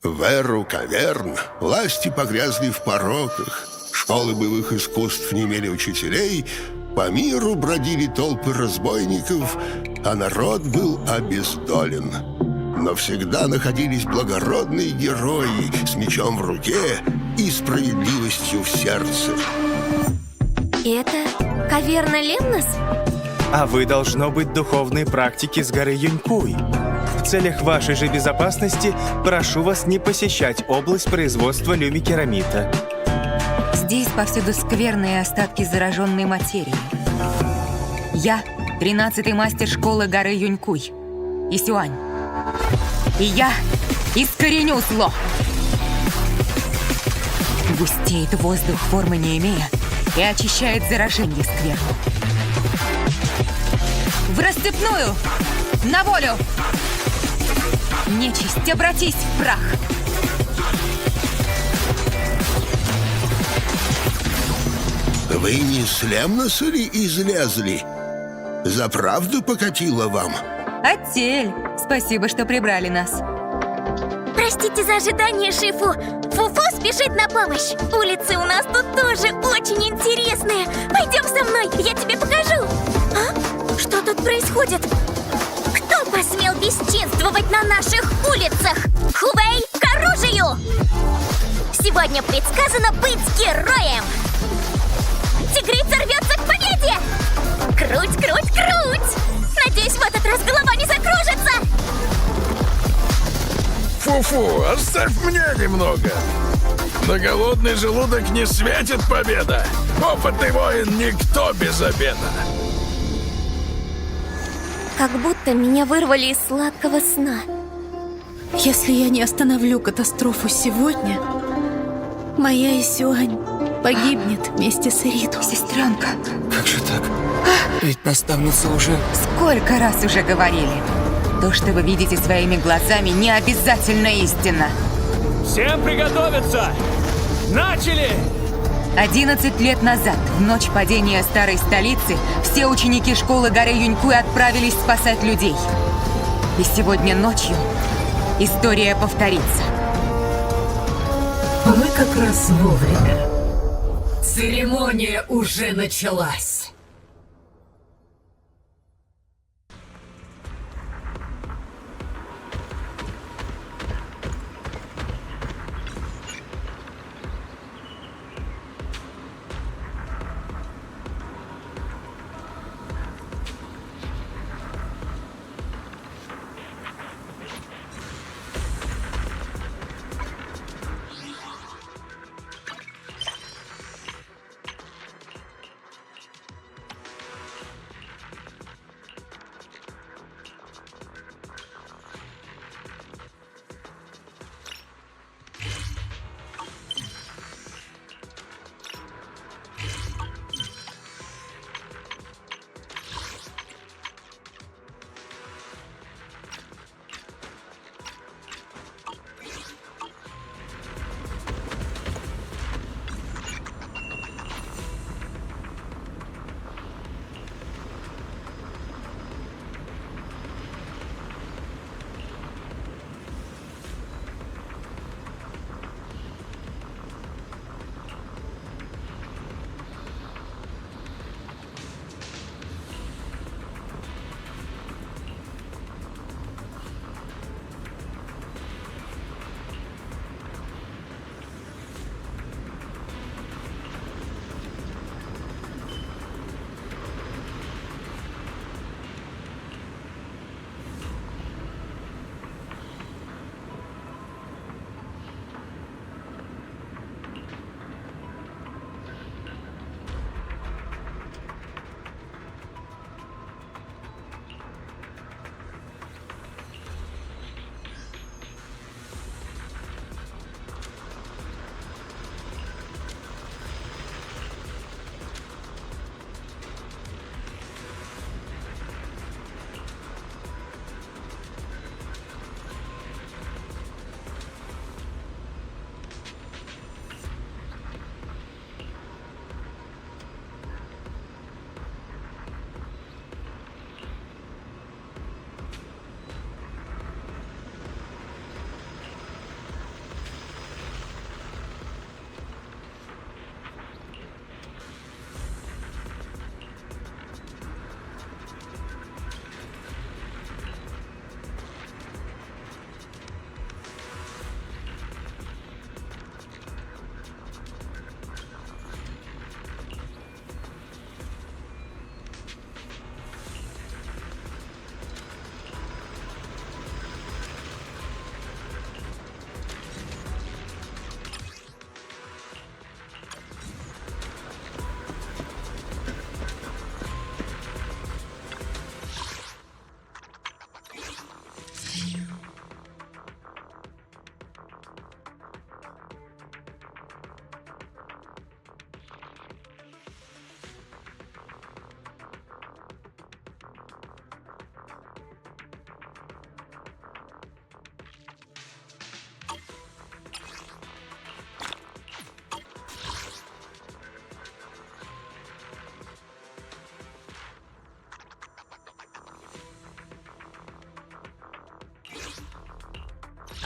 В эру каверн власти погрязли в пороках, школы боевых искусств не имели учителей, по миру бродили толпы разбойников, а народ был обездолен. Но всегда находились благородные герои с мечом в руке и справедливостью в сердце. Это каверна Леннес? А вы, должно быть, духовные практики с горы Юнькуй. В целях вашей же безопасности прошу вас не посещать область производства люмикерамита. Здесь повсюду скверные остатки зараженной материи. Я 13-й мастер школы горы Юнькуй, Исюань. И я искореню зло. Густеет воздух, формы не имея, и очищает заражение скверну. В расцепную! На волю! Нечисть, обратись в прах! Вы не с Лемноса ли излезли? За правду покатило вам? Отель! Спасибо, что прибрали нас. Простите за ожидание, Шифу. Фуфу спешит на помощь. Улицы у нас тут тоже очень интересные. Пойдем со мной, я тебе покажу. А? Что тут происходит? Кто посмел бесчинствовать на наших улицах? Хувей, к оружию! Сегодня предсказано быть героем. Тигрица рвется к победе! Круть, круть, круть! Надеюсь, в этот раз голова не закружится! Фу-фу, оставь мне немного. На голодный желудок не светит победа. Опытный воин никто без обеда. Как будто меня вырвали из сладкого сна. Если я не остановлю катастрофу сегодня, моя Исюань погибнет вместе с Ириту. Сестренка, Как же так? Ведь наставница уже... сколько раз уже говорили? То, что вы видите своими глазами, не обязательно истина. Всем приготовиться! Начали! 11 лет назад, в ночь падения старой столицы, все ученики школы горы Юнькуй отправились спасать людей. И сегодня ночью история повторится. Мы как раз вовремя. Церемония уже началась.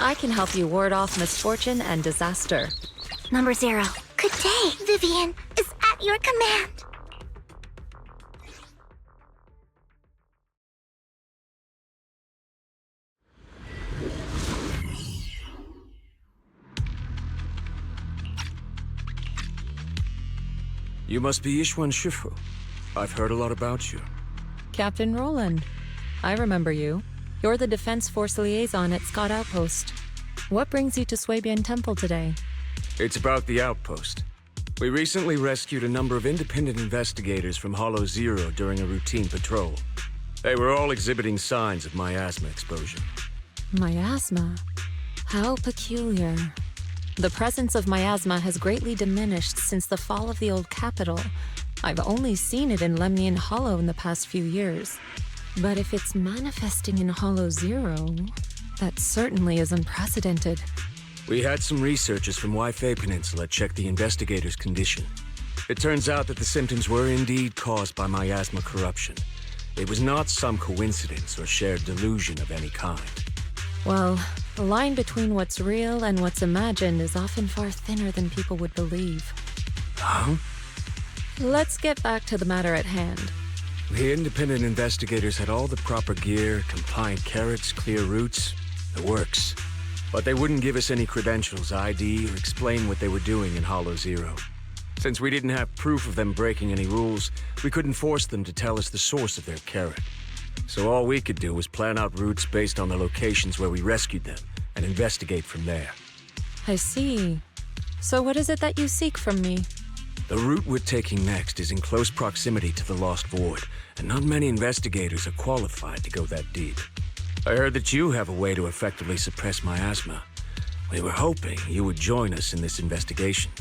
I can help you ward off misfortune and disaster. Number 0. Good day, Vivian is at your command. You must be Ishwan Shifu. I've heard a lot about you. Captain Roland, I remember you. You're the Defense Force liaison at Scott Outpost. What brings you to Swabian Temple today? It's about the outpost. We recently rescued a number of independent investigators from Hollow Zero during a routine patrol. They were all exhibiting signs of miasma exposure. Miasma? How peculiar. The presence of miasma has greatly diminished since the fall of the old capital. I've only seen it in Lemnian Hollow in the past few years. But if it's manifesting in Hollow Zero, that certainly is unprecedented. We had some researchers from Waifei Peninsula check the investigators' condition. It turns out that the symptoms were indeed caused by miasma corruption. It was not some coincidence or shared delusion of any kind. Well, the line between what's real and what's imagined is often far thinner than people would believe. Huh? Let's get back to the matter at hand. The independent investigators had all the proper gear, compliant carrots, clear routes, the works. But they wouldn't give us any credentials, ID, or explain what they were doing in Hollow Zero. Since we didn't have proof of them breaking any rules, we couldn't force them to tell us the source of their carrot. So all we could do was plan out routes based on the locations where we rescued them, and investigate from there. I see. So what is it that you seek from me? The route we're taking next is in close proximity to the Lost Void, and not many investigators are qualified to go that deep. I heard that you have a way to effectively suppress miasma. We were hoping you would join us in this investigation.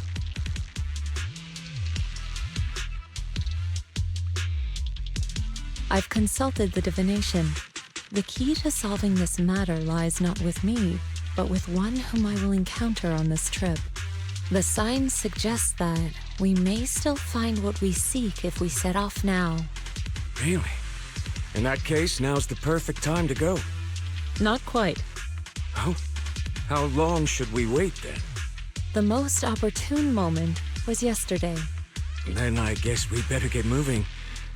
I've consulted the divination. The key to solving this matter lies not with me, but with one whom I will encounter on this trip. The signs suggest that we may still find what we seek if we set off now. Really? In that case, now's the perfect time to go. Not quite. Oh? How long should we wait then? The most opportune moment was yesterday. Then I guess we better get moving.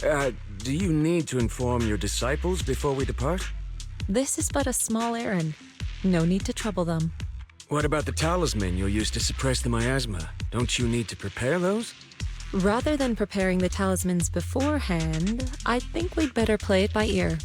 Do you need to inform your disciples before we depart? This is but a small errand. No need to trouble them. What about the talisman you'll use to suppress the miasma? Don't you need to prepare those? Rather than preparing the talismans beforehand, I think we'd better play it by ear.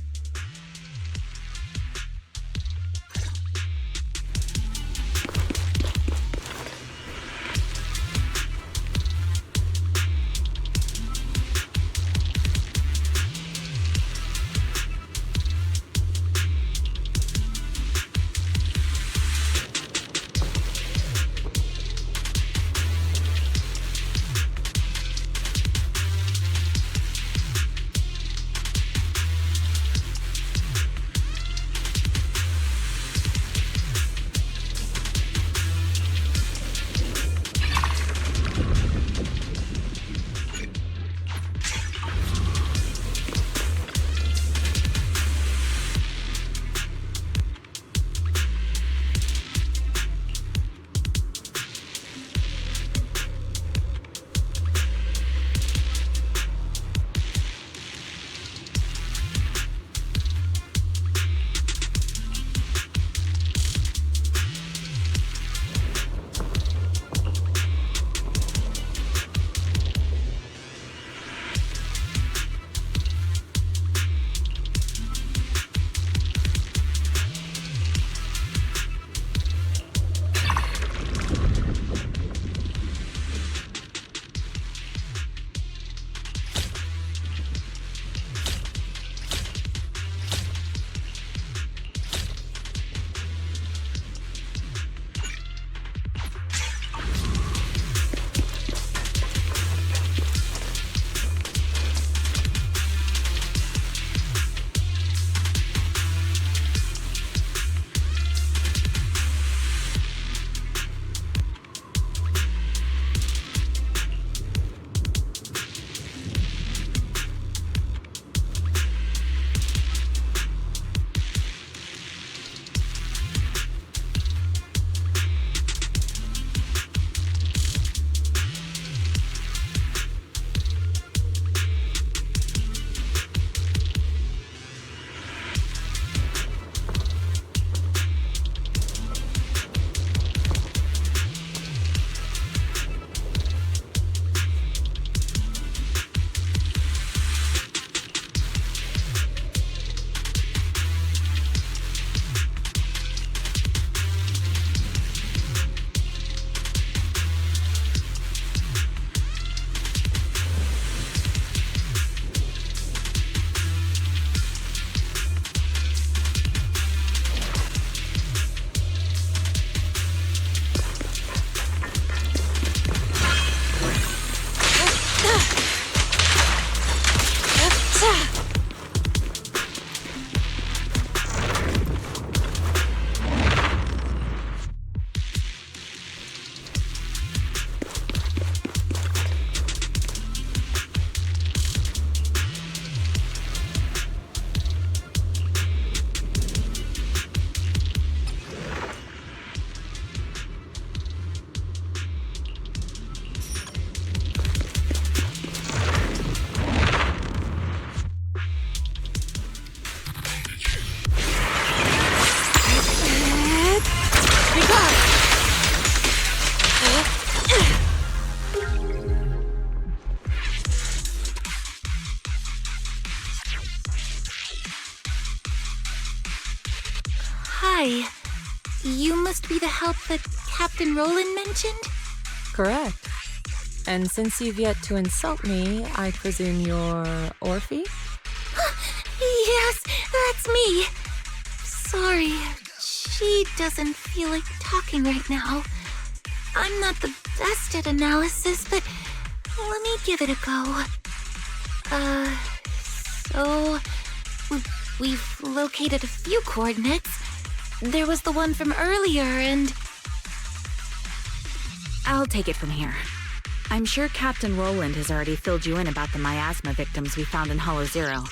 about that Captain Roland mentioned? Correct. And since you've yet to insult me, I presume you're Orphe? Yes, that's me. Sorry, she doesn't feel like talking right now. I'm not the best at analysis, but let me give it a go. So we've located a few coordinates. There was the one from earlier, and I'll take it from here. I'm sure Captain Roland has already filled you in about the miasma victims we found in Hollow Zero.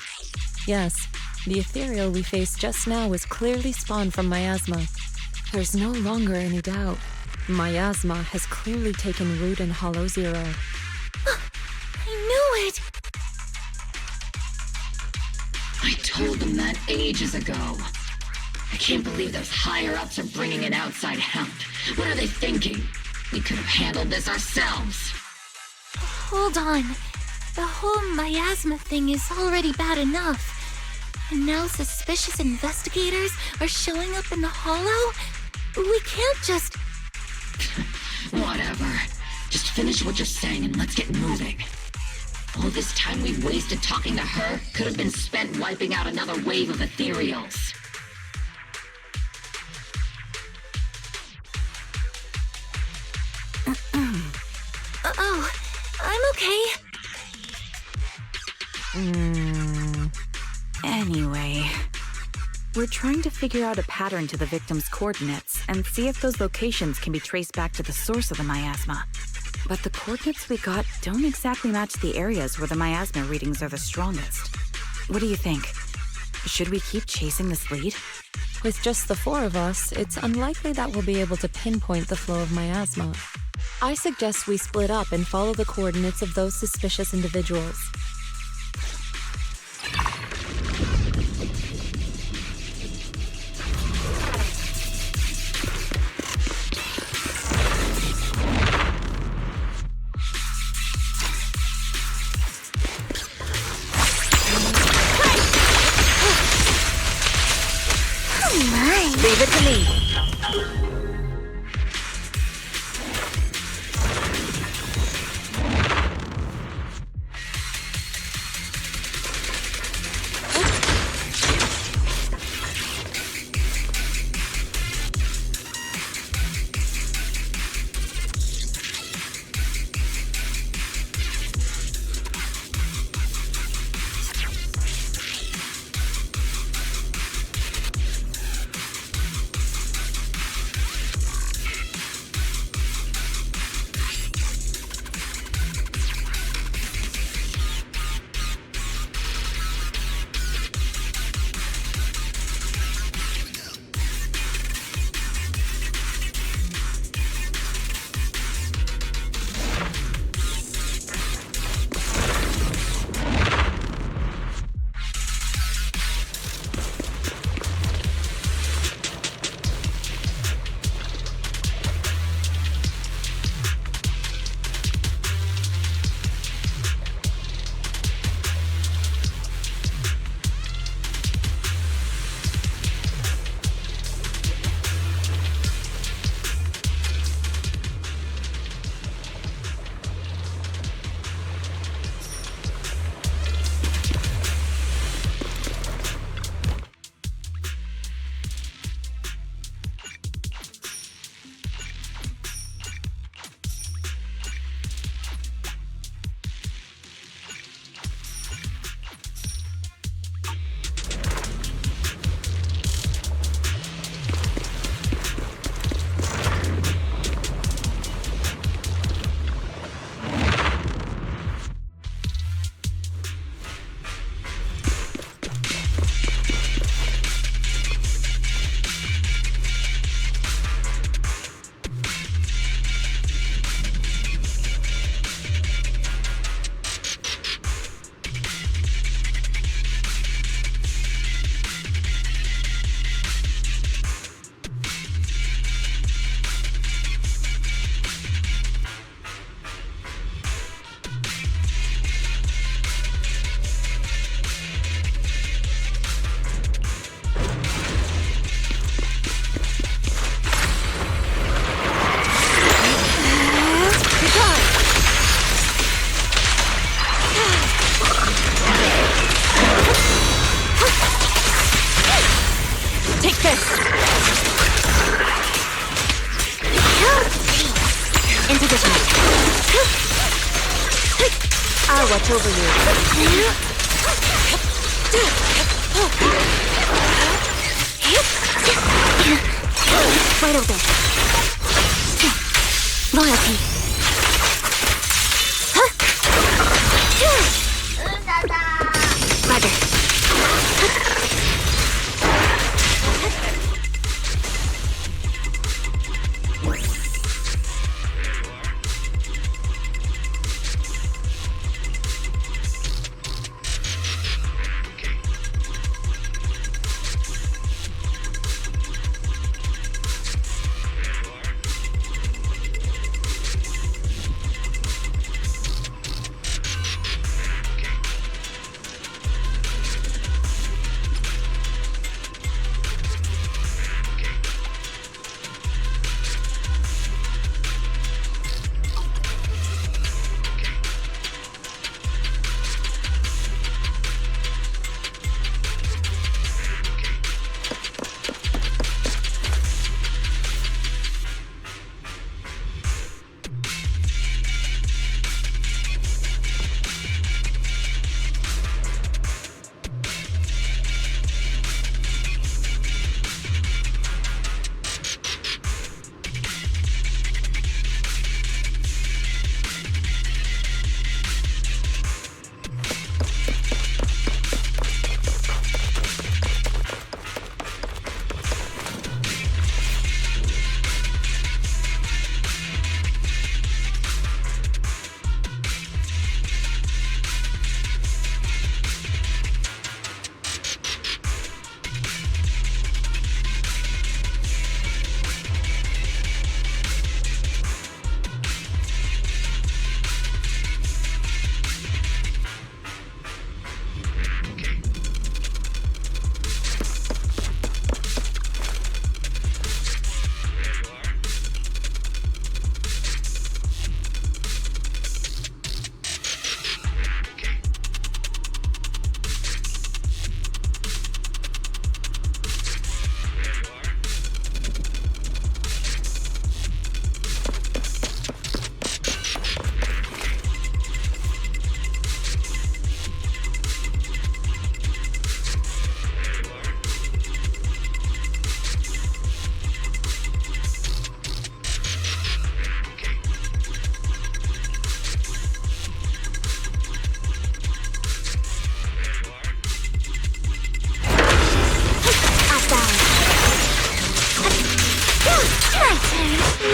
Yes, the ethereal we faced just now was clearly spawned from miasma. There's no longer any doubt. Miasma has clearly taken root in Hollow Zero. I knew it! I told them that ages ago. I can't believe those higher-ups are bringing an outside help. What are they thinking? We could have handled this ourselves. Hold on. The whole miasma thing is already bad enough. And now suspicious investigators are showing up in the Hollow? We can't just... Whatever. Just finish what you're saying and let's get moving. All this time we wasted talking to her could have been spent wiping out another wave of ethereals. Oh, I'm okay. Anyway, we're trying to figure out a pattern to the victims' coordinates and see if those locations can be traced back to the source of the miasma. But the coordinates we got don't exactly match the areas where the miasma readings are the strongest. What do you think? Should we keep chasing this lead? With just the four of us, it's unlikely that we'll be able to pinpoint the flow of miasma. I suggest we split up and follow the coordinates of those suspicious individuals. Leave it to me. In position. I'll watch over you. Right over there. Loyalty. Roger.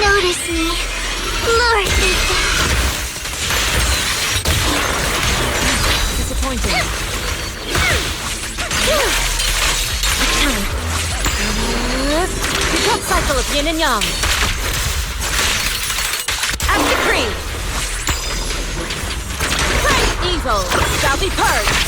Notice me. Lord, disappointing. Repeat cycle of yin and yang. As decreed. Great evil shall be purged.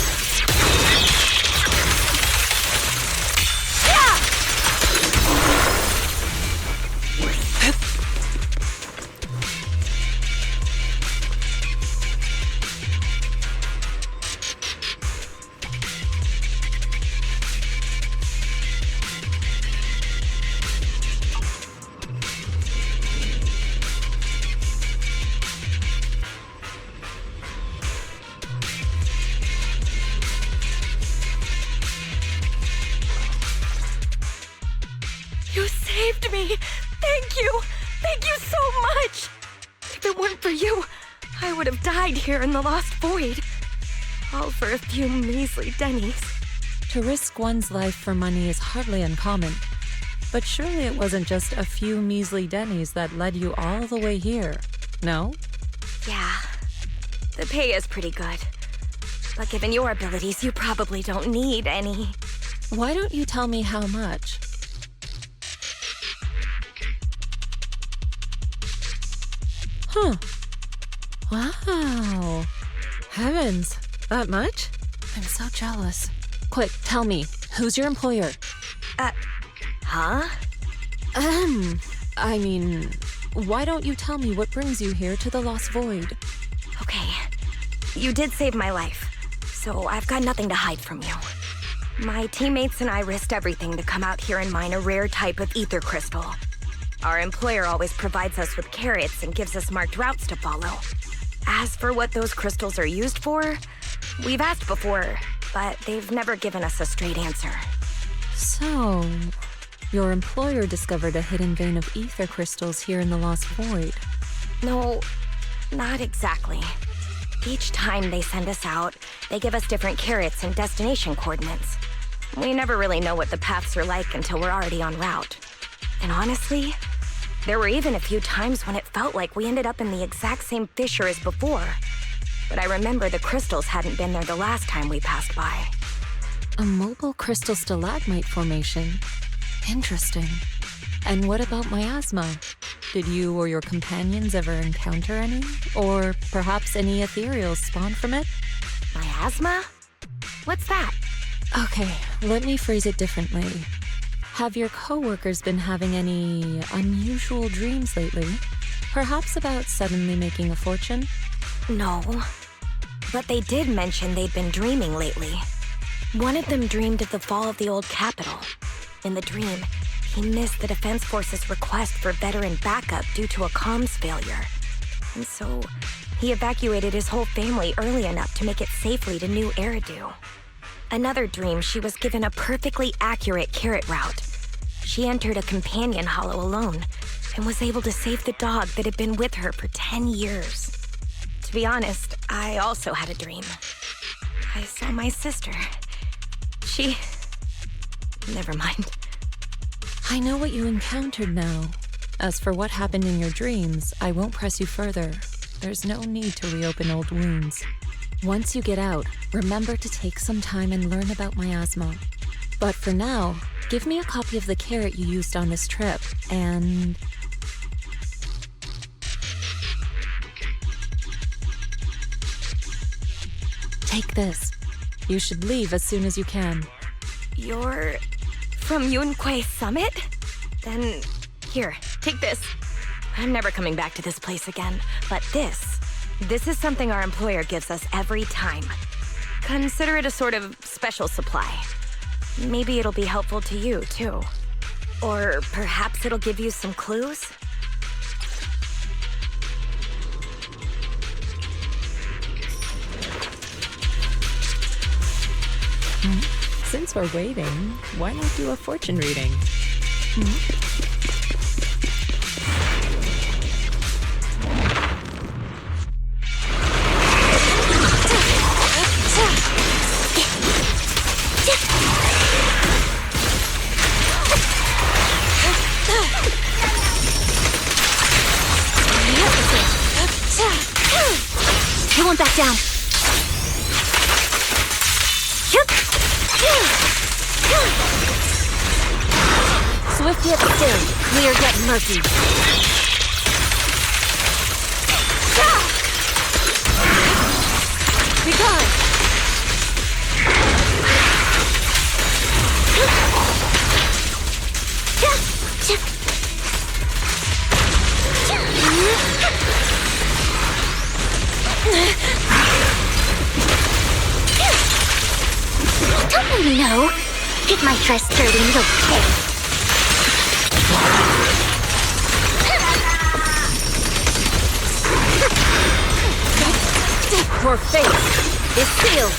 You saved me! Thank you! Thank you so much! If it weren't for you, I would have died here in the Lost Void. All for a few measly dennies. To risk one's life for money is hardly uncommon. But surely it wasn't just a few measly dennies that led you all the way here, no? Yeah. The pay is pretty good. But given your abilities, you probably don't need any. Why don't you tell me how much? Huh. Wow. Heavens. That much? I'm so jealous. Quick, tell me, who's your employer? Huh? I mean, why don't you tell me what brings you here to the Lost Void? Okay. You did save my life, so I've got nothing to hide from you. My teammates and I risked everything to come out here and mine a rare type of ether crystal. Our employer always provides us with carrots and gives us marked routes to follow. As for what those crystals are used for, we've asked before, but they've never given us a straight answer. So, your employer discovered a hidden vein of ether crystals here in the Lost Void. No, not exactly. Each time they send us out, they give us different carrots and destination coordinates. We never really know what the paths are like until we're already en route. And honestly, there were even a few times when it felt like we ended up in the exact same fissure as before. But I remember the crystals hadn't been there the last time we passed by. A mobile crystal stalagmite formation. Interesting. And what about miasma? Did you or your companions ever encounter any? Or perhaps any ethereals spawn from it? Miasma? What's that? Okay, let me phrase it differently. Have your coworkers been having any unusual dreams lately? Perhaps about suddenly making a fortune? No. But they did mention they'd been dreaming lately. One of them dreamed of the fall of the old capital. In the dream, he missed the Defense Force's request for veteran backup due to a comms failure. And so, he evacuated his whole family early enough to make it safely to New Eridu. Another dream, she was given a perfectly accurate carrot route. She entered a companion hollow alone and was able to save the dog that had been with her for 10 years. To be honest, I also had a dream. I saw my sister. She... Never mind. I know what you encountered now. As for what happened in your dreams, I won't press you further. There's no need to reopen old wounds. Once you get out, remember to take some time and learn about miasma. But for now, give me a copy of the carrot you used on this trip, and... take this. You should leave as soon as you can. You're... from Yunquei Summit? Then, here, take this. I'm never coming back to this place again, but this is something our employer gives us every time. Consider it a sort of special supply. Maybe it'll be helpful to you, too. Or perhaps it'll give you some clues? Since we're waiting, why not do a fortune reading? I won't back down. Swift yet still, clear yet murky. Be gone! Totally no. Hit my first dirty little pig. Your face is sealed.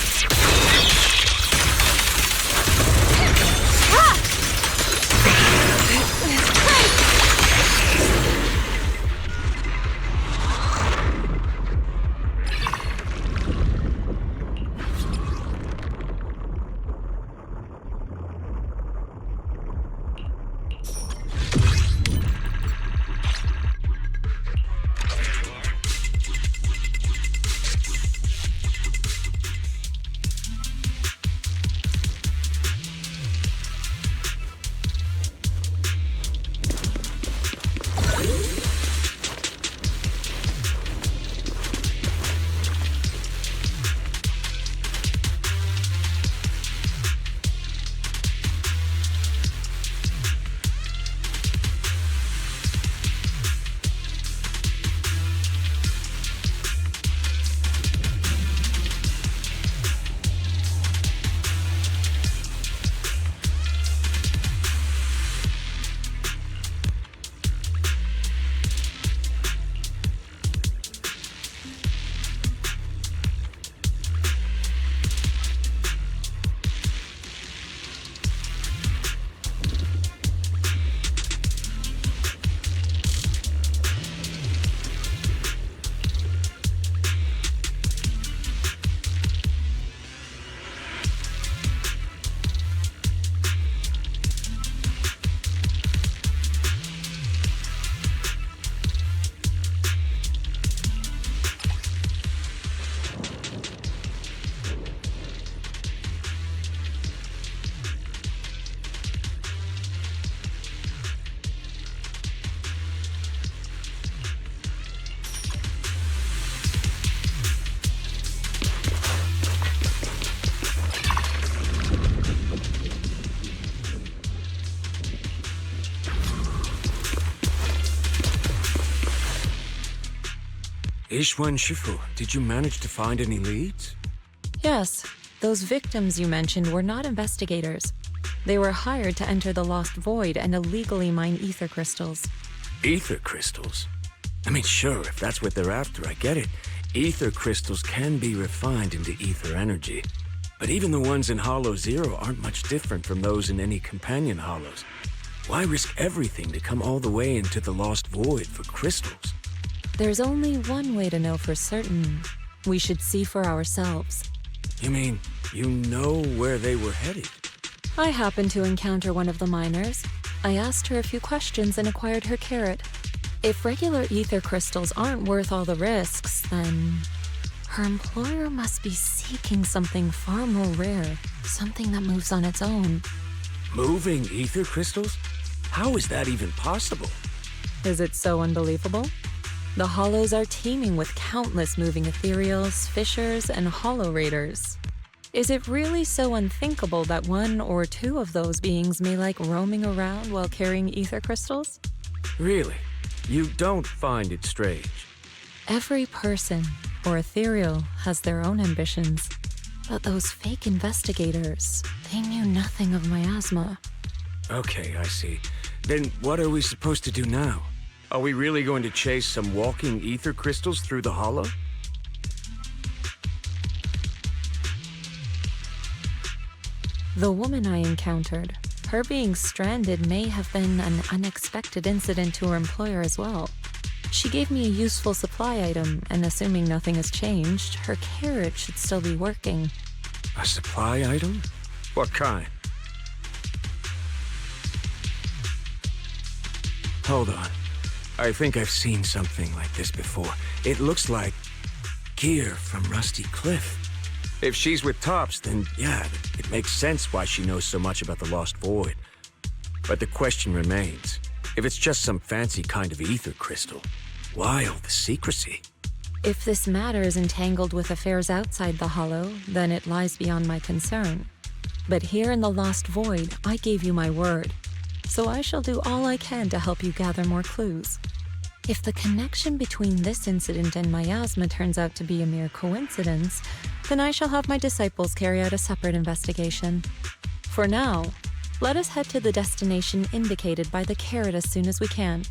Ishwan Shifu, did you manage to find any leads? Yes, those victims you mentioned were not investigators. They were hired to enter the Lost Void and illegally mine ether crystals. Ether crystals? I mean, sure, if that's what they're after, I get it. Ether crystals can be refined into ether energy. But even the ones in Hollow Zero aren't much different from those in any companion hollows. Why risk everything to come all the way into the Lost Void for crystals? There's only one way to know for certain. We should see for ourselves. You mean, you know where they were headed? I happened to encounter one of the miners. I asked her a few questions and acquired her carrot. If regular ether crystals aren't worth all the risks, then her employer must be seeking something far more rare, something that moves on its own. Moving ether crystals? How is that even possible? Is it so unbelievable? The hollows are teeming with countless moving ethereals, fissures, and hollow raiders. Is it really so unthinkable that one or two of those beings may like roaming around while carrying ether crystals? Really? You don't find it strange? Every person or ethereal has their own ambitions. But those fake investigators, they knew nothing of miasma. Okay, I see. Then what are we supposed to do now? Are we really going to chase some walking ether crystals through the hollow? The woman I encountered, her being stranded may have been an unexpected incident to her employer as well. She gave me a useful supply item, and assuming nothing has changed, her carrot should still be working. A supply item? What kind? Hold on. I think I've seen something like this before. It looks like gear from Rusty Cliff. If she's with Tops, then yeah, it makes sense why she knows so much about the Lost Void. But the question remains, if it's just some fancy kind of ether crystal, why all the secrecy? If this matter is entangled with affairs outside the Hollow, then it lies beyond my concern. But here in the Lost Void, I gave you my word. So I shall do all I can to help you gather more clues. If the connection between this incident and miasma turns out to be a mere coincidence, then I shall have my disciples carry out a separate investigation. For now, let us head to the destination indicated by the carrot as soon as we can.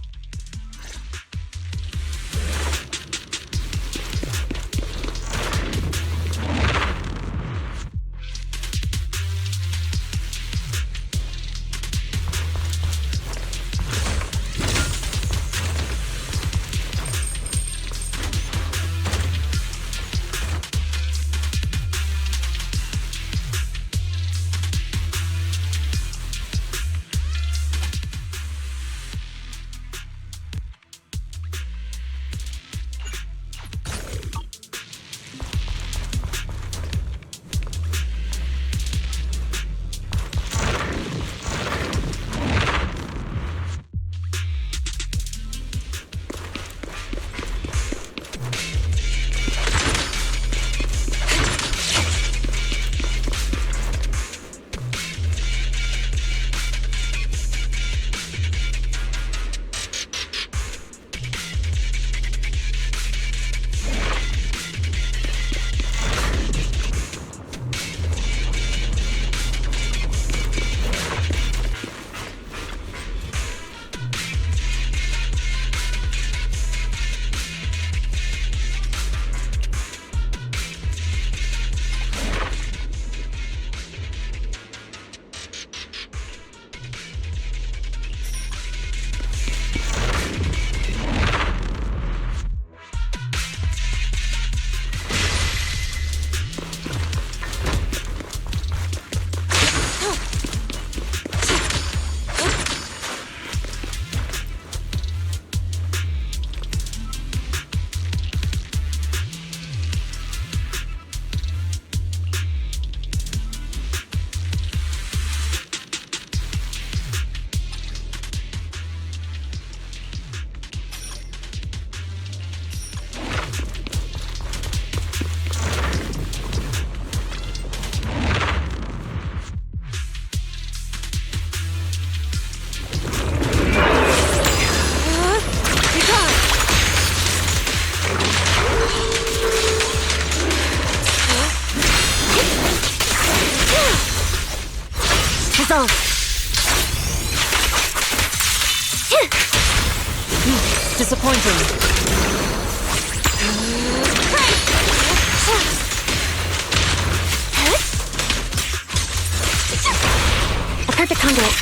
A perfect conduit.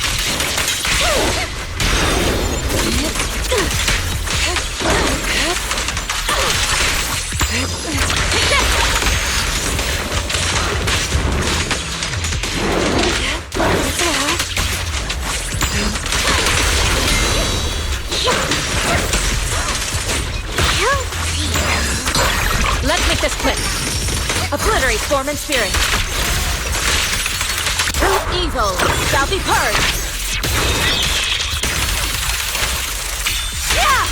Let's make this quick. Obliterate form and spirit. Evil shall be purged. Yeah!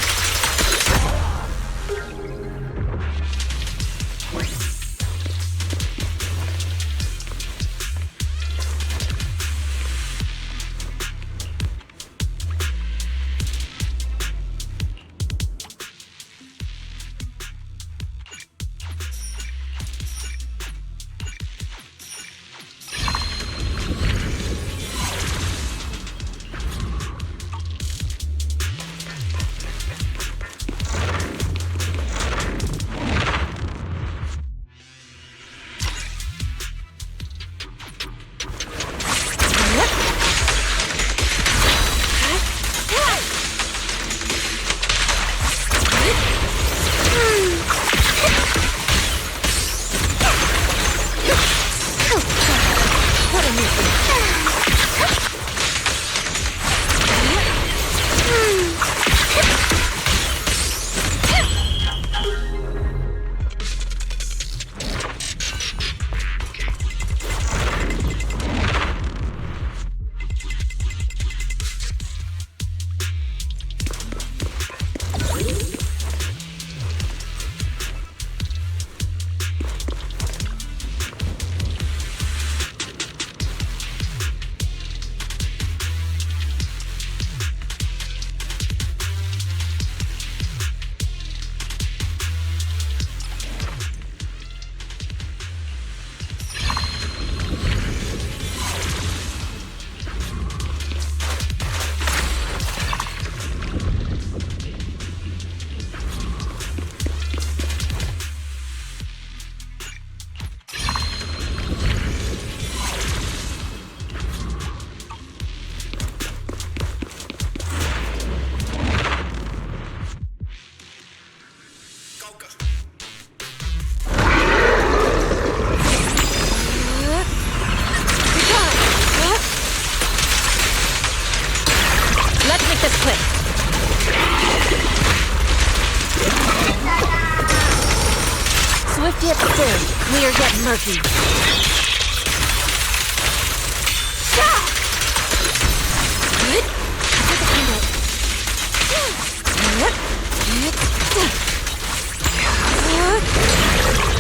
Yet still, clear yet murky.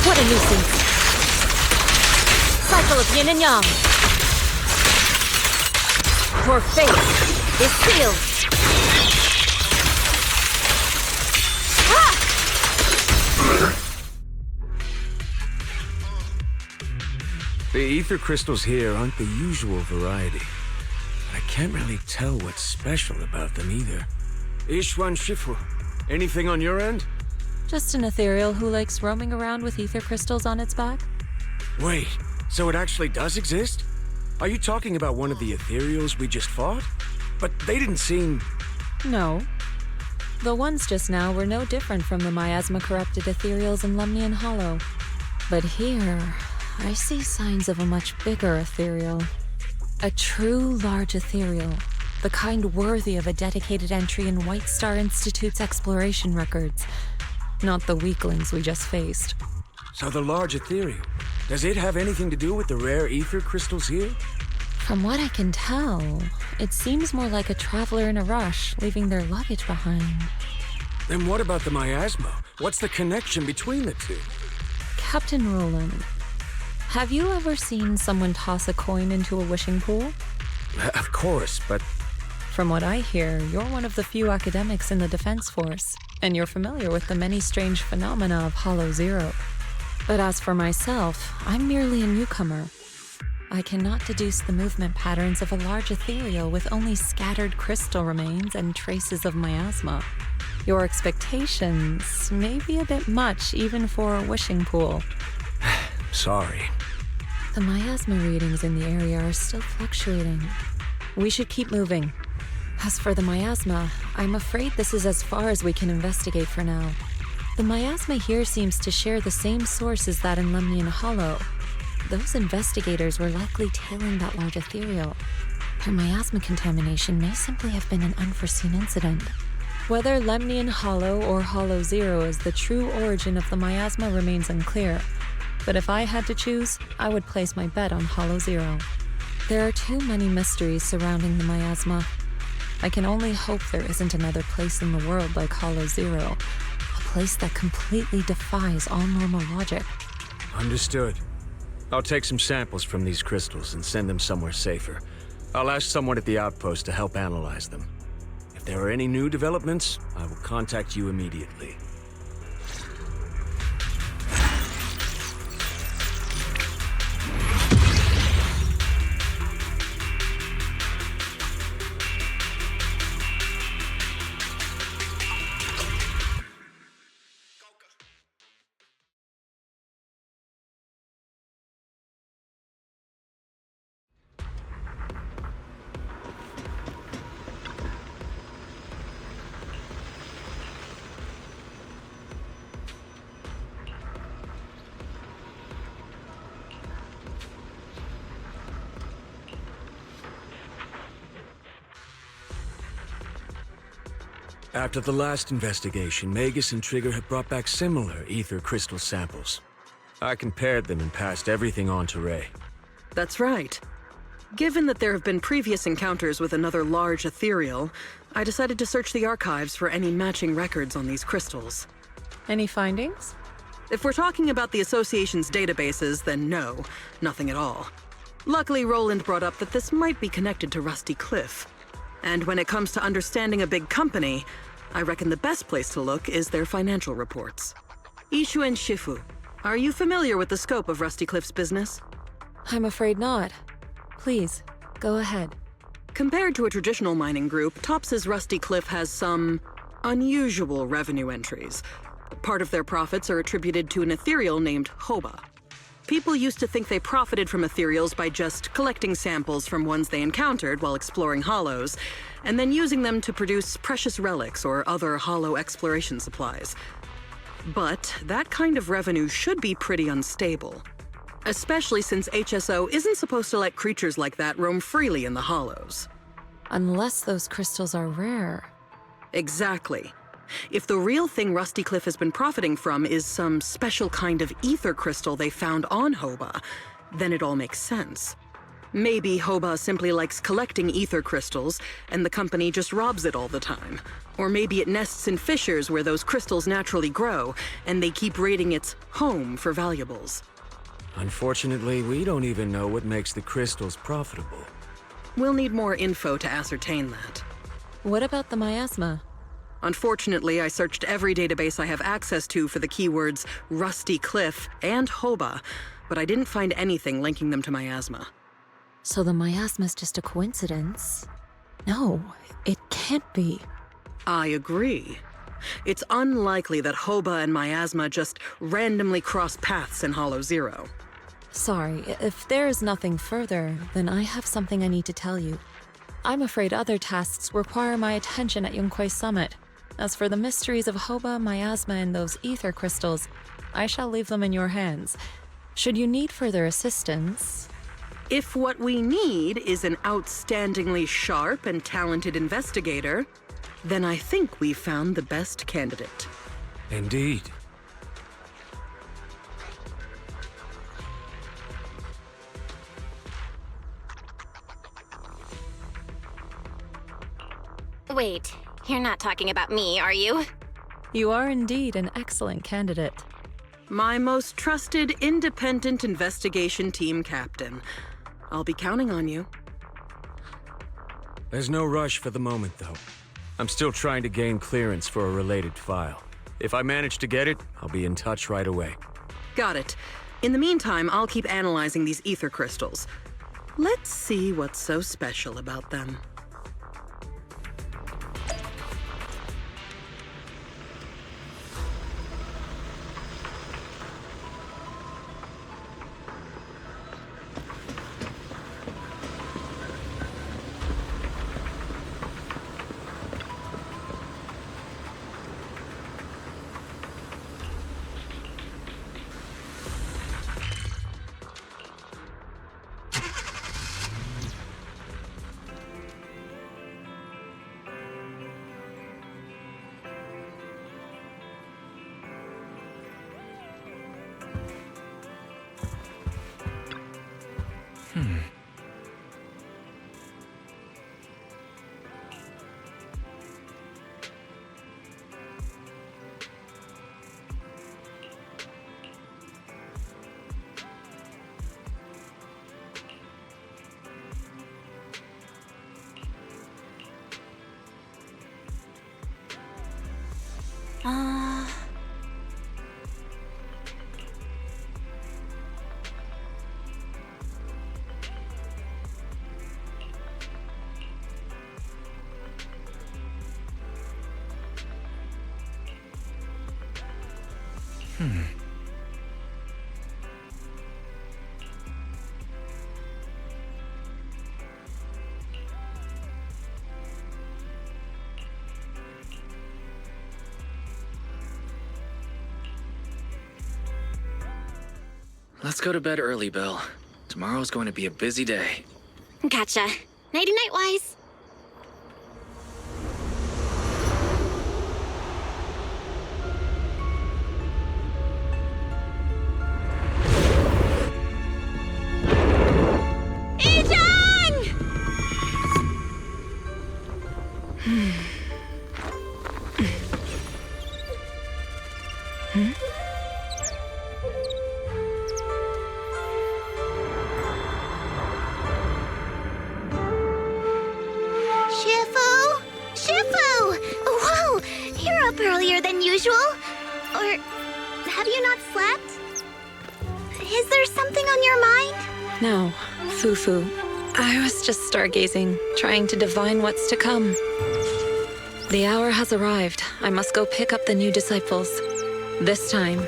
What a nuisance. Cycle of yin and yang. Your fate is sealed. The ether crystals here aren't the usual variety. I can't really tell what's special about them either. Ishwan Shifu, anything on your end? Just an ethereal who likes roaming around with ether crystals on its back. Wait, so it actually does exist? Are you talking about one of the ethereals we just fought? But they didn't seem... No. The ones just now were no different from the miasma-corrupted ethereals in Lemnian Hollow. But here, I see signs of a much bigger ethereal. A true large ethereal. The kind worthy of a dedicated entry in White Star Institute's exploration records. Not the weaklings we just faced. So the large ethereal, does it have anything to do with the rare ether crystals here? From what I can tell, it seems more like a traveler in a rush, leaving their luggage behind. Then what about the miasma? What's the connection between the two? Captain Roland, have you ever seen someone toss a coin into a wishing pool? Of course, but... From what I hear, you're one of the few academics in the Defense Force, and you're familiar with the many strange phenomena of Hollow Zero. But as for myself, I'm merely a newcomer. I cannot deduce the movement patterns of a large ethereal with only scattered crystal remains and traces of miasma. Your expectations may be a bit much even for a wishing pool. Sorry. The miasma readings in the area are still fluctuating. We should keep moving. As for the miasma, I'm afraid this is as far as we can investigate for now. The miasma here seems to share the same source as that in Lemnian Hollow. Those investigators were likely tailing that large ethereal. Their miasma contamination may simply have been an unforeseen incident. Whether Lemnian Hollow or Hollow Zero is the true origin of the miasma remains unclear. But if I had to choose, I would place my bet on Hollow Zero. There are too many mysteries surrounding the miasma. I can only hope there isn't another place in the world like Hollow Zero, a place that completely defies all normal logic. Understood. I'll take some samples from these crystals and send them somewhere safer. I'll ask someone at the outpost to help analyze them. If there are any new developments, I will contact you immediately. After the last investigation, Magus and Trigger had brought back similar ether crystal samples. I compared them and passed everything on to Ray. That's right. Given that there have been previous encounters with another large ethereal, I decided to search the archives for any matching records on these crystals. Any findings? If we're talking about the Association's databases, then no, nothing at all. Luckily, Roland brought up that this might be connected to Rusty Cliff. And when it comes to understanding a big company, I reckon the best place to look is their financial reports. Ishu and Shifu, are you familiar with the scope of Rusty Cliff's business? I'm afraid not. Please, go ahead. Compared to a traditional mining group, Tops's Rusty Cliff has some unusual revenue entries. Part of their profits are attributed to an ethereal named Hoba. People used to think they profited from ethereals by just collecting samples from ones they encountered while exploring hollows, and then using them to produce precious relics or other hollow exploration supplies. But that kind of revenue should be pretty unstable, especially since HSO isn't supposed to let creatures like that roam freely in the hollows. Unless those crystals are rare. Exactly. If the real thing Rusty Cliff has been profiting from is some special kind of ether crystal they found on Hoba, then it all makes sense. Maybe Hoba simply likes collecting ether crystals, and the company just robs it all the time. Or maybe it nests in fissures where those crystals naturally grow, and they keep raiding its home for valuables. Unfortunately, we don't even know what makes the crystals profitable. We'll need more info to ascertain that. What about the miasma? Unfortunately, I searched every database I have access to for the keywords Rusty Cliff and Hoba, but I didn't find anything linking them to miasma. So the miasma's just a coincidence? No, it can't be. I agree. It's unlikely that Hoba and miasma just randomly cross paths in Hollow Zero. Sorry, if there is nothing further, then I have something I need to tell you. I'm afraid other tasks require my attention at Yunquei Summit. As for the mysteries of Hoba, miasma, and those ether crystals, I shall leave them in your hands. Should you need further assistance... If what we need is an outstandingly sharp and talented investigator, then I think we've found the best candidate. Indeed. Wait, you're not talking about me, are you? You are indeed an excellent candidate. My most trusted independent investigation team captain. I'll be counting on you. There's no rush for the moment, though. I'm still trying to gain clearance for a related file. If I manage to get it, I'll be in touch right away. Got it. In the meantime, I'll keep analyzing these ether crystals. Let's see what's so special about them. Let's go to bed early, Bill. Tomorrow's going to be a busy day. Gotcha. Nighty-night, Wise. Earlier than usual? Or have you not slept? Is there something on your mind? No, Fufu. I was just stargazing, trying to divine what's to come. The hour has arrived. I must go pick up the new disciples. This time,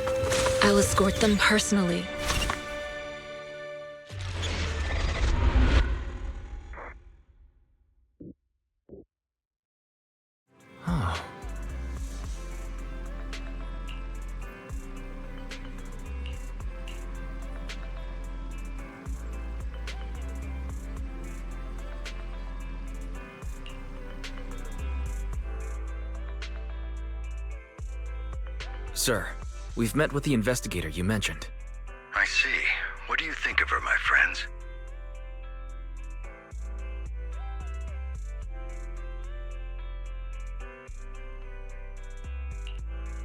I'll escort them personally. Sir, we've met with the investigator you mentioned. I see. What do you think of her, my friends?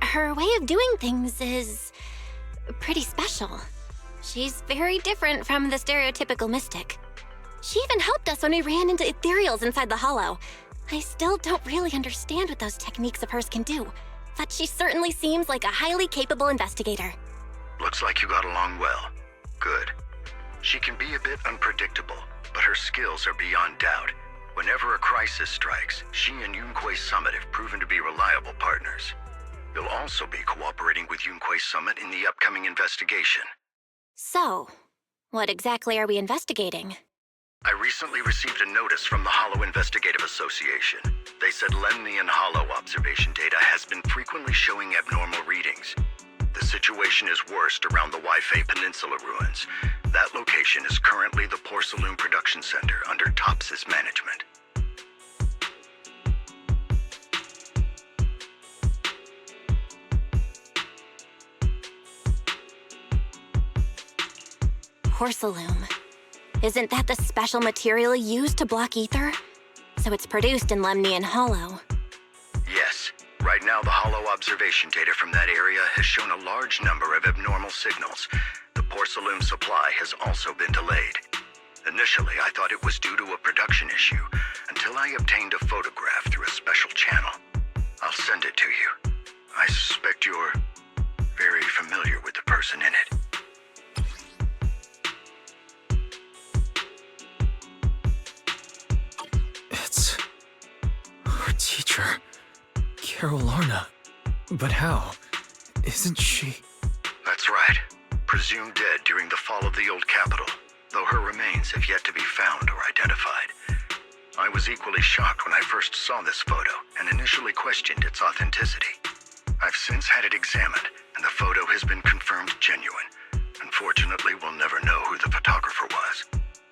Her way of doing things is pretty special. She's very different from the stereotypical mystic. She even helped us when we ran into ethereals inside the Hollow. I still don't really understand what those techniques of hers can do, but she certainly seems like a highly capable investigator. Looks like you got along well. Good. She can be a bit unpredictable, but her skills are beyond doubt. Whenever a crisis strikes, she and Yunquei Summit have proven to be reliable partners. You'll also be cooperating with Yunquei Summit in the upcoming investigation. So, what exactly are we investigating? I recently received a notice from the Hollow Investigative Association. They said Lemnian Hollow observation data has been frequently showing abnormal readings. The situation is worst around the Waifei Peninsula ruins. That location is currently the Porcelain Production Center under Tops's management. Porcelain. Isn't that the special material used to block ether? So it's produced in Lemnian Hollow. Yes. Right now, the Hollow observation data from that area has shown a large number of abnormal signals. The porcelain supply has also been delayed. Initially, I thought it was due to a production issue, until I obtained a photograph through a special channel. I'll send it to you. I suspect you're very familiar with the person in it. teacher. Carol Arna. But how? Isn't she... That's right. Presumed dead during the fall of the old capital, though her remains have yet to be found or identified. I was equally shocked when I first saw this photo and initially questioned its authenticity. I've since had it examined, and the photo has been confirmed genuine. Unfortunately, we'll never know who the photographer was.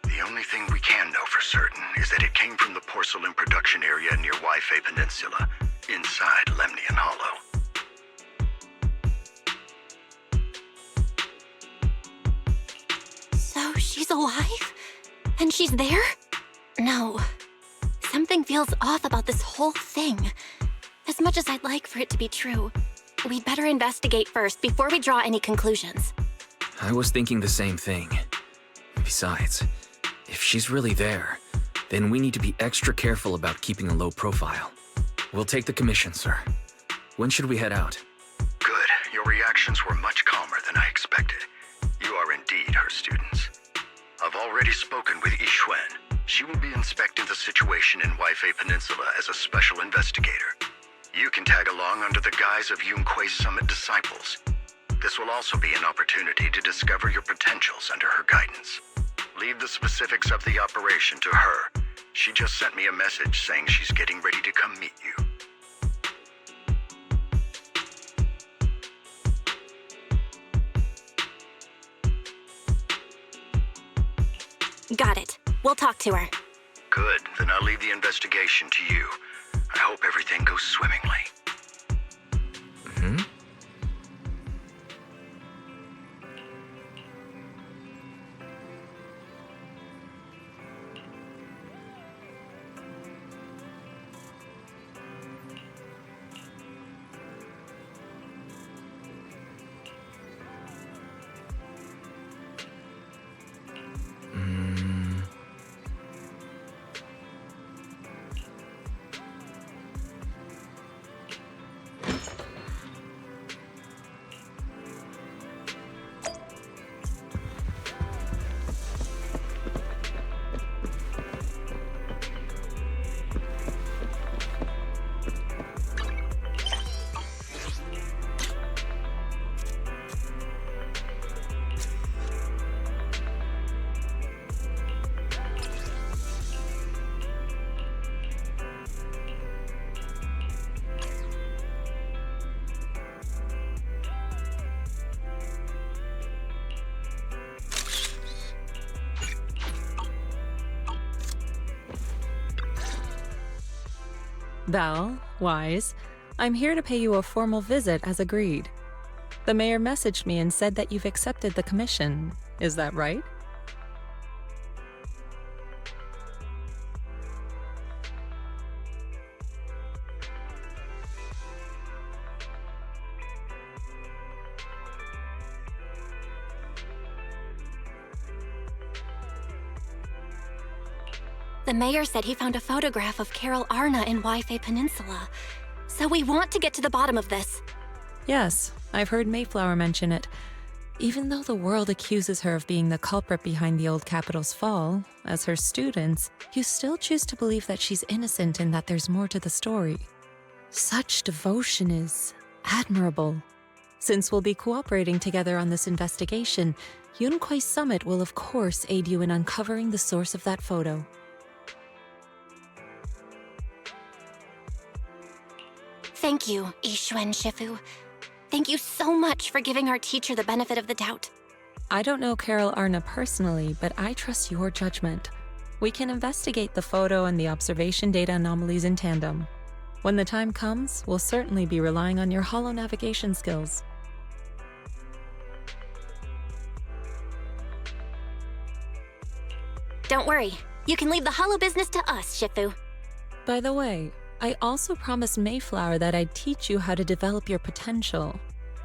The only thing we can know for certain is that it came from the porcelain production area near Wi-Fi Peninsula, inside Lemnian Hollow. So she's alive? And she's there? No. Something feels off about this whole thing. As much as I'd like for it to be true, we'd better investigate first before we draw any conclusions. I was thinking the same thing. Besides, if she's really there, then we need to be extra careful about keeping a low profile. We'll take the commission, sir. When should we head out? Good. Your reactions were much calmer than I expected. You are indeed her students. I've already spoken with Yixuan. She will be inspecting the situation in Wi-Fi Peninsula as a special investigator. You can tag along under the guise of Yunque's Summit disciples. This will also be an opportunity to discover your potentials under her guidance. Leave the specifics of the operation to her. She just sent me a message saying she's getting ready to come meet you. Got it. We'll talk to her. Good. Then I'll leave the investigation to you. I hope everything goes swimmingly. Val, Wise, I'm here to pay you a formal visit as agreed. The mayor messaged me and said that you've accepted the commission. Is that right? The mayor said he found a photograph of Carol Arna in Wi-Fi Peninsula. So we want to get to the bottom of this. Yes, I've heard Mayflower mention it. Even though the world accuses her of being the culprit behind the old capital's fall, as her students, you still choose to believe that she's innocent and that there's more to the story. Such devotion is admirable. Since we'll be cooperating together on this investigation, Yunque's Summit will of course aid you in uncovering the source of that photo. Thank you, Yixuan Shifu. Thank you so much for giving our teacher the benefit of the doubt. I don't know Carol Arna personally, but I trust your judgment. We can investigate the photo and the observation data anomalies in tandem. When the time comes, we'll certainly be relying on your holo navigation skills. Don't worry. You can leave the holo business to us, Shifu. By the way, I also promised Mayflower that I'd teach you how to develop your potential.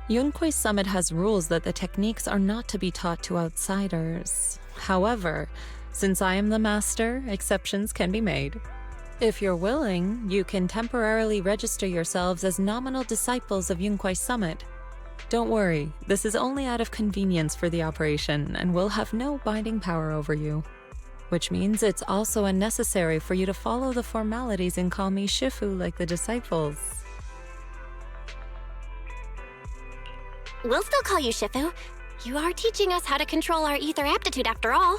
Yunque's Summit has rules that the techniques are not to be taught to outsiders. However, since I am the master, exceptions can be made. If you're willing, you can temporarily register yourselves as nominal disciples of Yunque's Summit. Don't worry, this is only out of convenience for the operation and will have no binding power over you. which means it's also unnecessary for you to follow the formalities and call me Shifu like the disciples. We'll still call you Shifu. You are teaching us how to control our ether aptitude after all.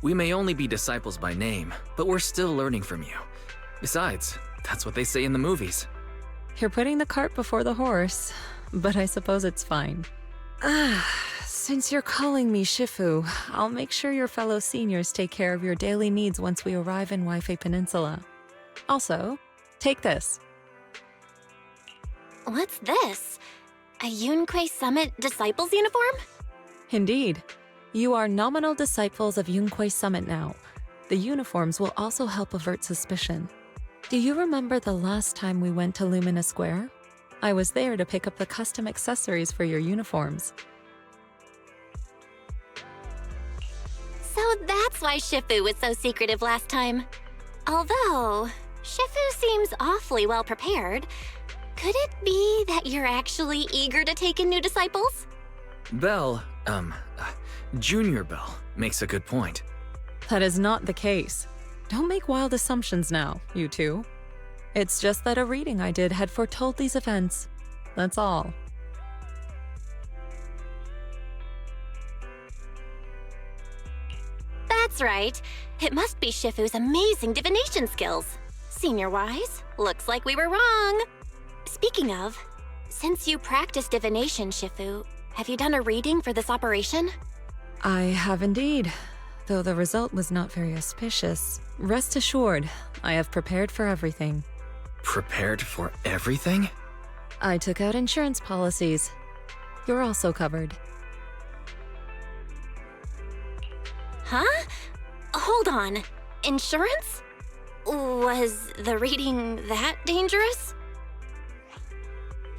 We may only be disciples by name, but we're still learning from you. Besides, that's what they say in the movies. You're putting the cart before the horse, but I suppose it's fine. Since you're calling me Shifu, I'll make sure your fellow seniors take care of your daily needs once we arrive in Waifei Peninsula. Also, take this. What's this? A Yunquei Summit Disciples uniform? Indeed. You are nominal disciples of Yunquei Summit now. The uniforms will also help avert suspicion. Do you remember the last time we went to Lumina Square? I was there to pick up the custom accessories for your uniforms. So that's why Shifu was so secretive last time. Although, Shifu seems awfully well prepared. Could it be that you're actually eager to take in new disciples? Belle, Junior Belle, makes a good point. That is not the case. Don't make wild assumptions now, you two. It's just that a reading I did had foretold these events. That's all. That's right. It must be Shifu's amazing divination skills. Senior-wise, looks like we were wrong. Speaking of, since you practice divination, Shifu, have you done a reading for this operation? I have indeed, though the result was not very auspicious. Rest assured, I have prepared for everything. Prepared for everything? I took out insurance policies. You're also covered. Huh? Hold on. Insurance? Was the reading that dangerous?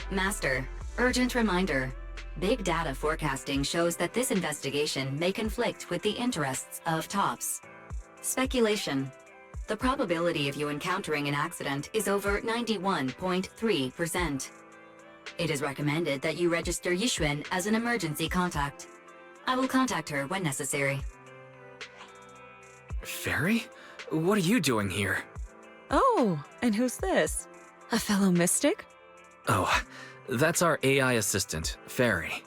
Master, urgent reminder. Big data forecasting shows that this investigation may conflict with the interests of TOPS. Speculation. The probability of you encountering an accident is over 91.3%. It is recommended that you register Yixuan as an emergency contact. I will contact her when necessary. Fairy? What are you doing here? Oh, and who's this? A fellow mystic? Oh, that's our AI assistant, Fairy.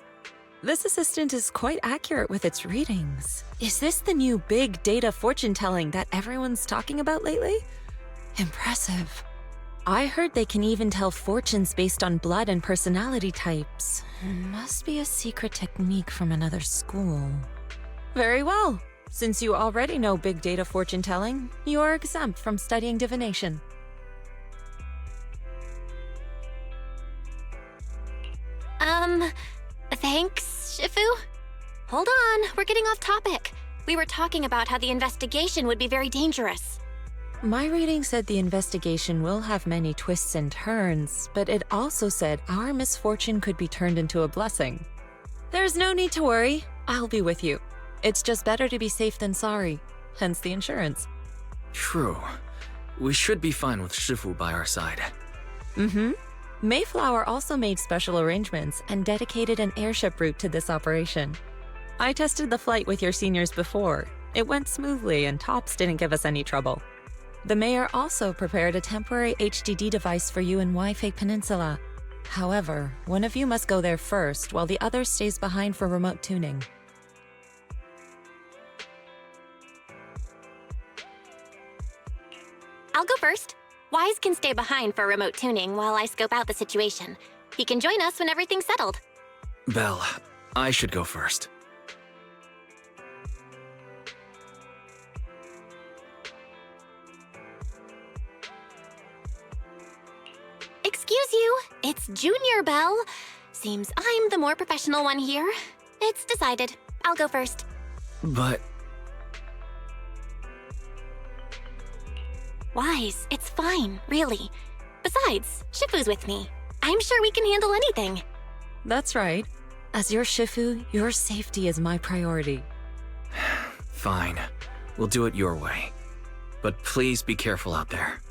This assistant is quite accurate with its readings. Is this the new big data fortune-telling that everyone's talking about lately? Impressive. I heard they can even tell fortunes based on blood and personality types. Must be a secret technique from another school. Very well. Since you already know big data fortune-telling, you are exempt from studying divination. Thanks, Shifu? Hold on, we're getting off topic. We were talking about how the investigation would be very dangerous. My reading said the investigation will have many twists and turns, but it also said our misfortune could be turned into a blessing. There's no need to worry. I'll be with you. It's just better to be safe than sorry, hence the insurance. True. We should be fine with Shifu by our side. Mm-hmm. Mayflower also made special arrangements and dedicated an airship route to this operation. I tested the flight with your seniors before. It went smoothly and TOPS didn't give us any trouble. The mayor also prepared a temporary HDD device for you in Waifei Peninsula. However, one of you must go there first while the other stays behind for remote tuning. I'll go first. Wise can stay behind for remote tuning while I scope out the situation. He can join us when everything's settled. Belle, I should go first. Excuse you, it's Junior Belle. Seems I'm the more professional one here. It's decided. I'll go first. But... Wise, it's fine, really. Besides, Shifu's with me. I'm sure we can handle anything. That's right. As your Shifu, your safety is my priority. Fine. We'll do it your way. But please be careful out there.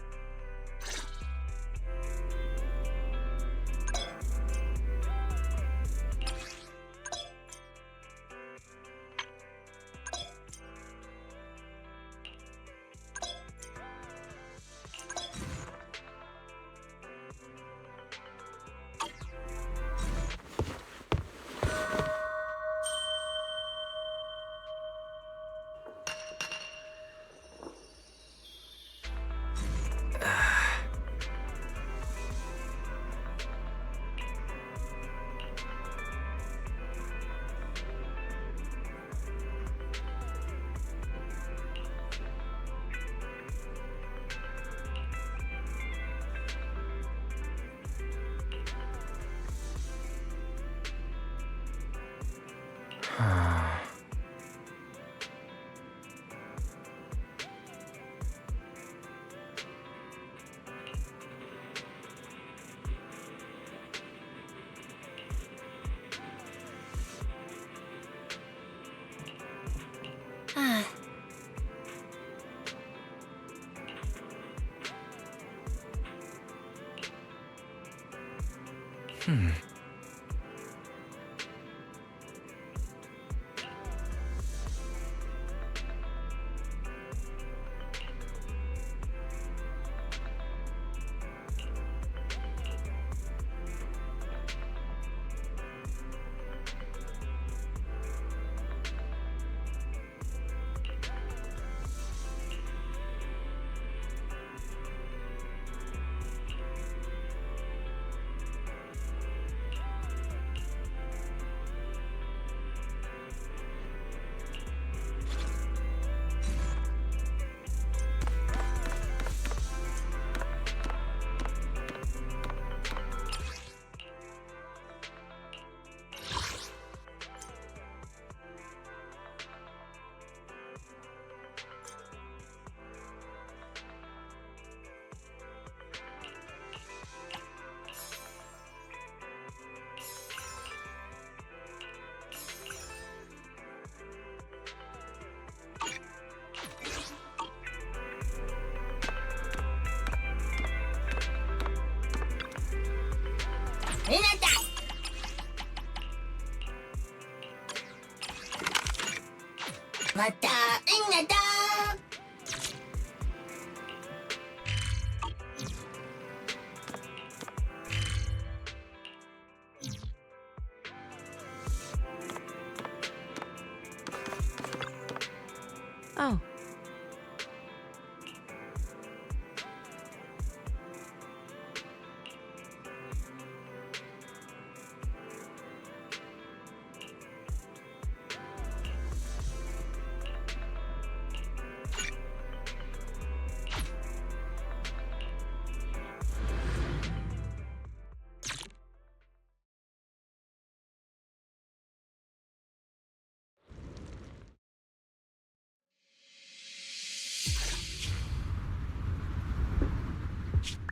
Oh.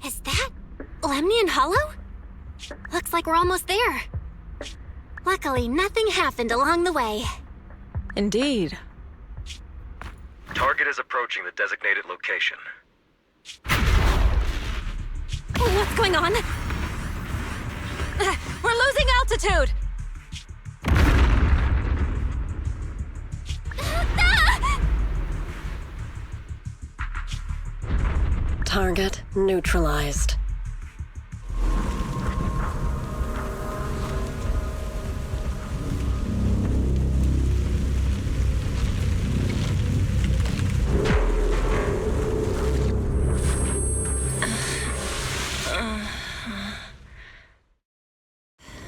Is that Lemnian Hollow? Looks like we're almost there. Luckily, nothing happened along the way. Indeed. Target is approaching the designated location. What's going on? We're losing altitude! Target neutralized.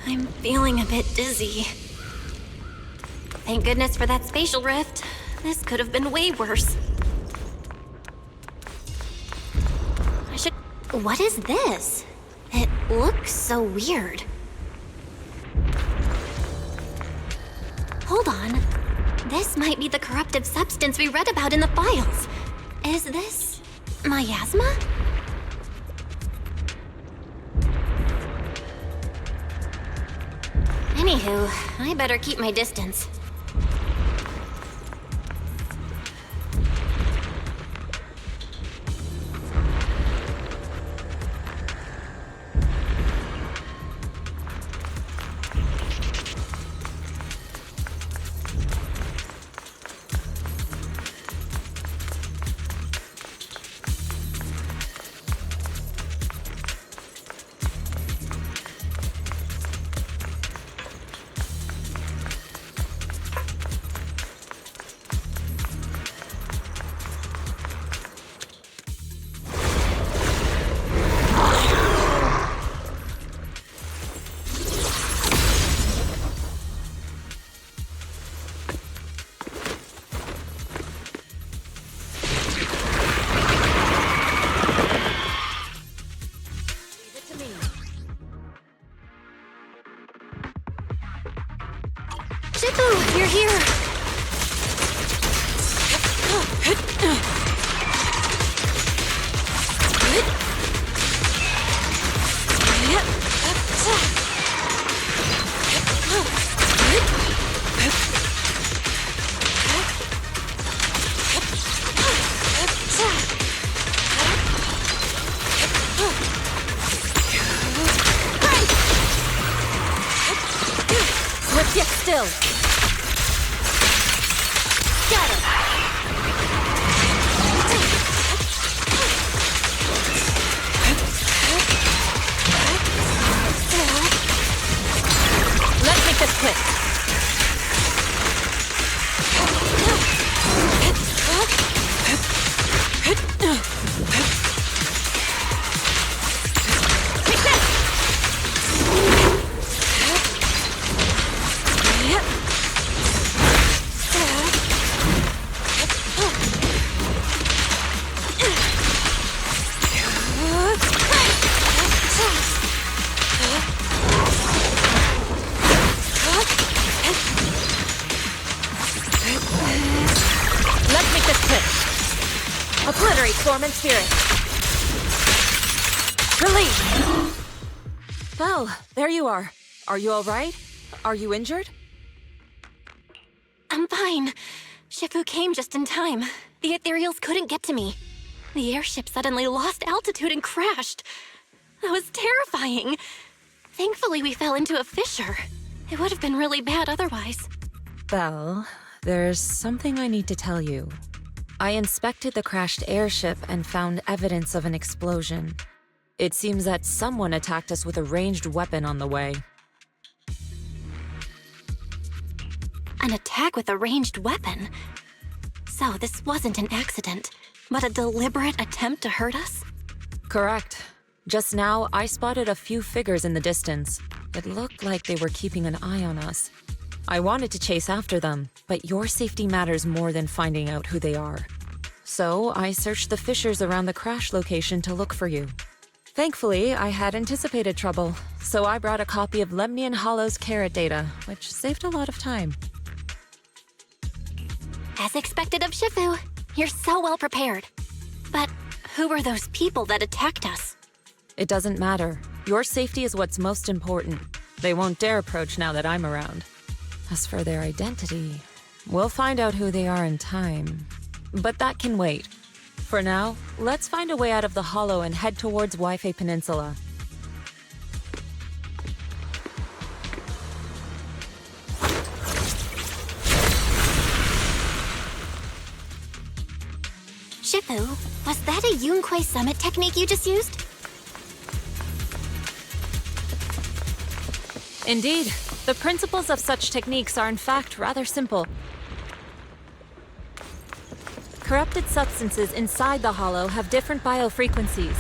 I'm feeling a bit dizzy. Thank goodness for that spatial rift. This could have been way worse. What is this? It looks so weird. Hold on. This might be the corruptive substance we read about in the files. Is this miasma? Anywho, I better keep my distance. Shifu, you're here! Swift yet still. Got it. Let's make this quick. Take this! Let's make this quick. Obliterate form and spirit. Release! Well, there you are. Are you all right? Are you injured? I'm fine. Shifu came just in time. The ethereals couldn't get to me. The airship suddenly lost altitude and crashed. That was terrifying. Thankfully, we fell into a fissure. It would have been really bad otherwise. Belle, there's something I need to tell you. I inspected the crashed airship and found evidence of an explosion. It seems that someone attacked us with a ranged weapon on the way. An attack with a ranged weapon? So this wasn't an accident, but a deliberate attempt to hurt us? Correct. Just now, I spotted a few figures in the distance. It looked like they were keeping an eye on us. I wanted to chase after them, but your safety matters more than finding out who they are. So I searched the fissures around the crash location to look for you. Thankfully, I had anticipated trouble, so I brought a copy of Lemnian Hollow's carrot data, which saved a lot of time. As expected of Shifu, you're so well prepared. But who were those people that attacked us? It doesn't matter. Your safety is what's most important. They won't dare approach now that I'm around. As for their identity, we'll find out who they are in time. But that can wait. For now, let's find a way out of the hollow and head towards Waifei Peninsula. Shifu, was that a Yunquei summit technique you just used? Indeed. The principles of such techniques are in fact rather simple. Corrupted substances inside the hollow have different biofrequencies.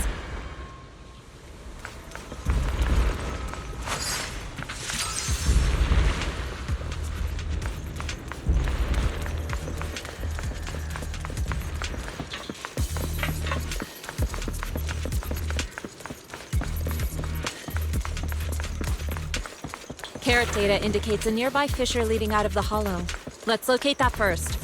Carrot data indicates a nearby fissure leading out of the hollow. Let's locate that first.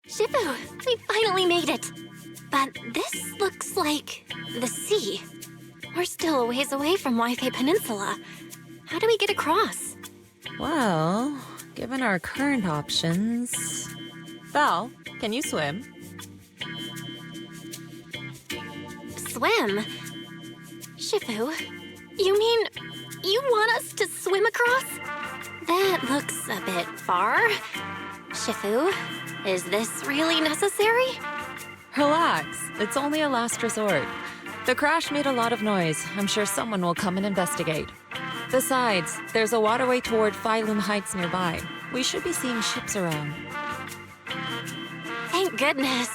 Shifu, we finally made it! But this looks like the sea. We're still a ways away from Waifei Peninsula. How do we get across? Well, given our current options... Val, can you swim? Swim? Shifu, you mean you want us to swim across? That looks a bit far. Shifu, is this really necessary? Relax, it's only a last resort. The crash made a lot of noise. I'm sure someone will come and investigate. Besides, there's a waterway toward Phylum Heights nearby. We should be seeing ships around. Thank goodness.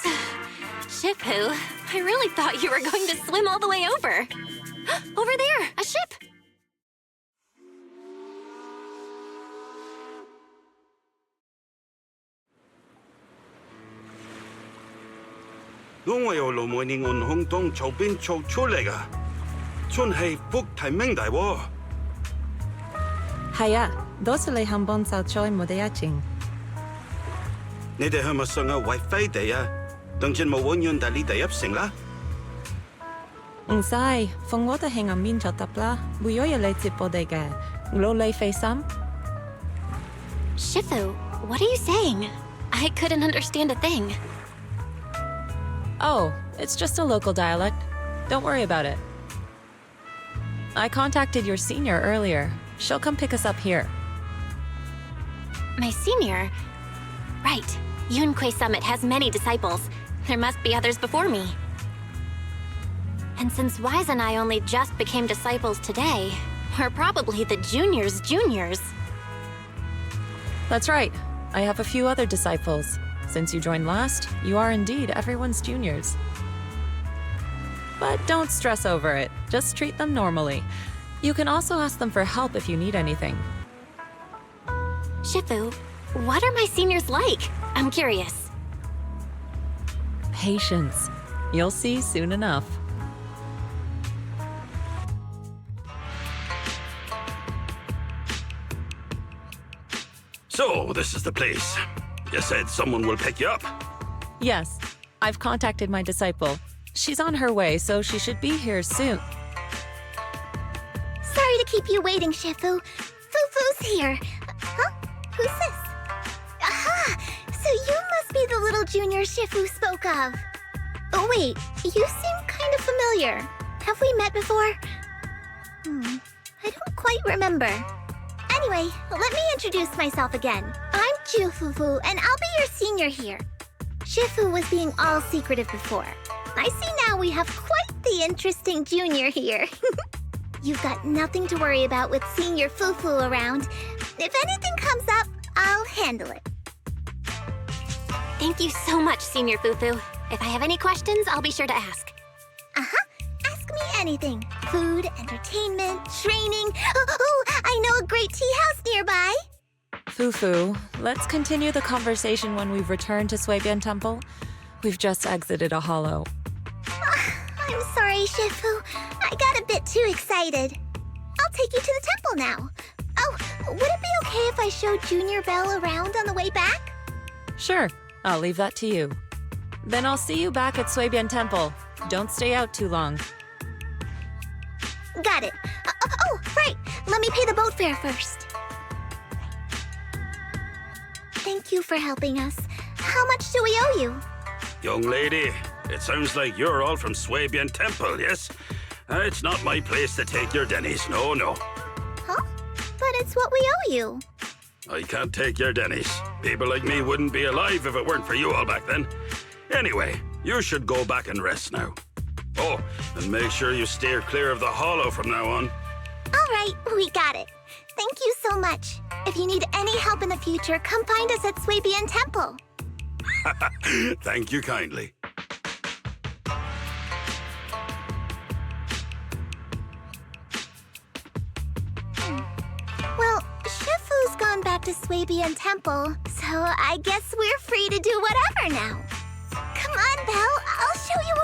Shifu, I really thought you were going to swim all the way over. Over there, a 因為由盧梅尼岸空洞從邊衝出嚟㗎，真係福提明大喎。係啊，多謝你肯幫手再冇得一陣。你哋係咪想要為飛地啊？等陣冇揾人帶你哋入城啦。唔使，放我哋喺入面就得啦，會有人嚟接我哋嘅，攞你費心。Shifu, what are you saying? I couldn't understand a thing. Oh, it's just a local dialect. Don't worry about it. I contacted your senior earlier. She'll come pick us up here. My senior? Right. Yunquei Summit has many disciples. There must be others before me. And since Wise and I only just became disciples today, we're probably the juniors' juniors. That's right. I have a few other disciples. Since you joined last, you are indeed everyone's juniors. But don't stress over it. Just treat them normally. You can also ask them for help if you need anything. Shifu, what are my seniors like? I'm curious. Patience. You'll see soon enough. So, this is the place. You said someone will pick you up. Yes, I've contacted my disciple. She's on her way, so she should be here soon. Sorry to keep you waiting, Shifu. Fufu's here. Huh? Who's this? Aha! So you must be the little junior Shifu spoke of. Oh wait, you seem kind of familiar. Have we met before? I don't quite remember. Anyway, let me introduce myself again. I'm Fufu, and I'll be your senior here. Shifu was being all secretive before. I see now we have quite the interesting junior here. You've got nothing to worry about with Senior Fufu around. If anything comes up, I'll handle it. Thank you so much, Senior Fufu. If I have any questions, I'll be sure to ask. Ask me anything. Food, entertainment, training. Oh, I know a great tea house nearby. Fufu, let's continue the conversation when we've returned to Suibian Temple. We've just exited a hollow. I'm sorry, Shifu. I got a bit too excited. I'll take you to the temple now. Oh, would it be okay if I showed Junior Belle around on the way back? Sure, I'll leave that to you. Then I'll see you back at Suibian Temple. Don't stay out too long. Got it. Oh, right. Let me pay the boat fare first. Thank you for helping us. How much do we owe you? Young lady, it sounds like you're all from Suibian Temple, yes? It's not my place to take your dennies, no. Huh? But it's what we owe you. I can't take your dennies. People like me wouldn't be alive if it weren't for you all back then. Anyway, you should go back and rest now. Oh, and make sure you steer clear of the hollow from now on. All right, we got it. Thank you so much. If you need any help in the future, come find us at Suibian Temple. Thank you kindly. Well, Shifu's gone back to Suibian Temple, so I guess we're free to do whatever now. Come on, Belle. I'll show you